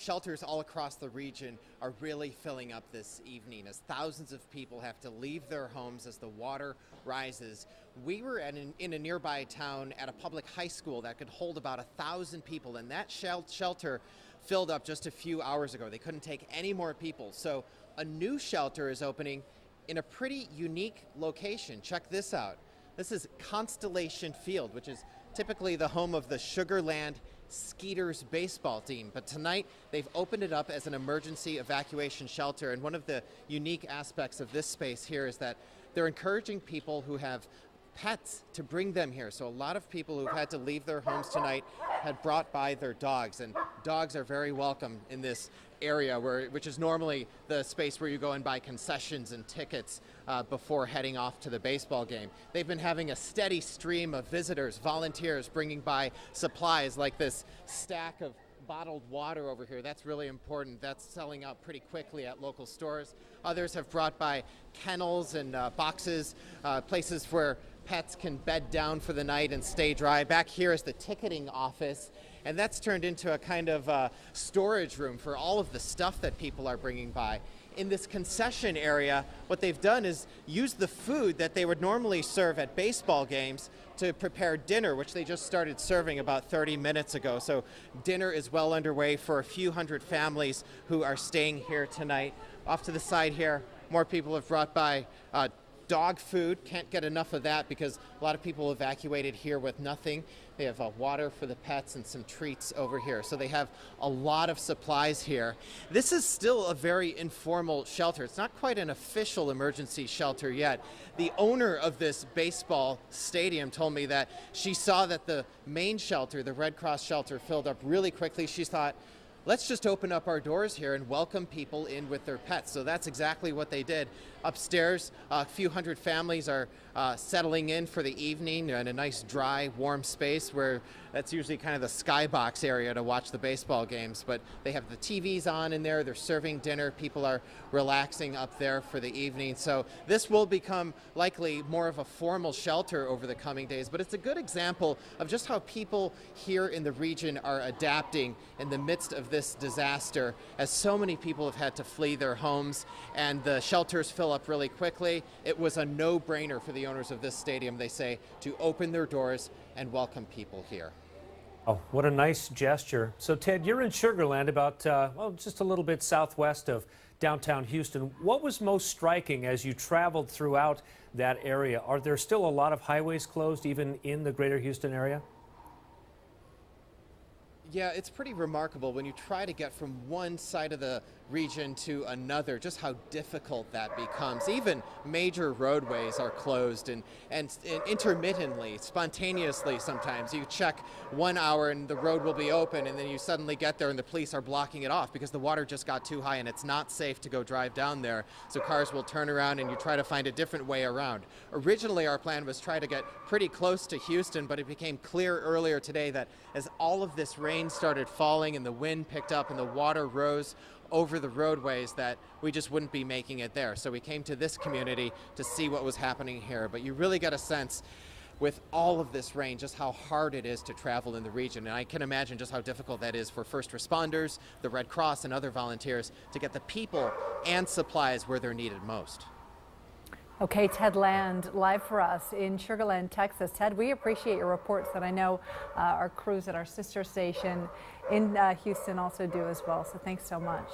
shelters all across the region are really filling up this evening as thousands of people have to leave their homes as the water rises. We were in a nearby town at a public high school that could hold about 1,000 people, and that shelter filled up just a few hours ago. They couldn't take any more people. So a new shelter is opening in a pretty unique location. Check this out. This is Constellation Field, which is typically the home of the Sugar Land Skeeters baseball team. But tonight, they've opened it up as an emergency evacuation shelter. And one of the unique aspects of this space here is that they're encouraging people who have pets to bring them here. So a lot of people who've had to leave their homes tonight had brought by their dogs, and dogs are very welcome in this area, which is normally the space where you go and buy concessions and tickets before heading off to the baseball game. They've been having a steady stream of visitors, volunteers bringing by supplies like this stack of bottled water over here. That's really important. That's selling out pretty quickly at local stores. Others have brought by kennels and boxes, places where pets can bed down for the night and stay dry. Back here is the ticketing office, and that's turned into a kind of storage room for all of the stuff that people are bringing by. In this concession area, what they've done is use the food that they would normally serve at baseball games to prepare dinner, which they just started serving about 30 minutes ago. So dinner is well underway for a few hundred families who are staying here tonight. Off to the side here, more people have brought by dog food. Can't get enough of that because a lot of people evacuated here with nothing. They have water for the pets and some treats over here. So they have a lot of supplies here. This is still a very informal shelter. It's not quite an official emergency shelter yet. The owner of this baseball stadium told me that she saw that the main shelter, the Red Cross shelter, filled up really quickly. She thought, let's just open up our doors here and welcome people in with their pets. So that's exactly what they did. Upstairs, a few hundred families are settling in for the evening in a nice, dry, warm space where that's usually kind of the skybox area to watch the baseball games. But they have the TVs on in there. They're serving dinner. People are relaxing up there for the evening. So this will become likely more of a formal shelter over the coming days. But it's a good example of just how people here in the region are adapting in the midst of this disaster, as so many people have had to flee their homes and the shelters fill up really quickly. It was a no-brainer for the owners of this stadium, they say, to open their doors and welcome people here. Oh, what a nice gesture. So, Ted, you're in Sugar Land, about, well, just a little bit southwest of downtown Houston. What was most striking as you traveled throughout that area? Are there still a lot of highways closed, even in the greater Houston area? Yeah, it's pretty remarkable when you try to get from one side of the region to another, just how difficult that becomes. Even major roadways are closed and intermittently, spontaneously sometimes. You check 1 hour and the road will be open, and then you suddenly get there and the police are blocking it off because the water just got too high and it's not safe to go drive down there. So cars will turn around and you try to find a different way around. Originally, our plan was try to get pretty close to Houston, but it became clear earlier today that as all of this rain started falling and the wind picked up and the water rose over the roadways, that we just wouldn't be making it there. So we came to this community to see what was happening here. But you really get a sense with all of this rain just how hard it is to travel in the region. And I can imagine just how difficult that is for first responders, the Red Cross, and other volunteers to get the people and supplies where they're needed most. Okay, Ted Land, live for us in Sugar Land, Texas. Ted, we appreciate your reports that I know our crews at our sister station in Houston also do as well. So thanks so much.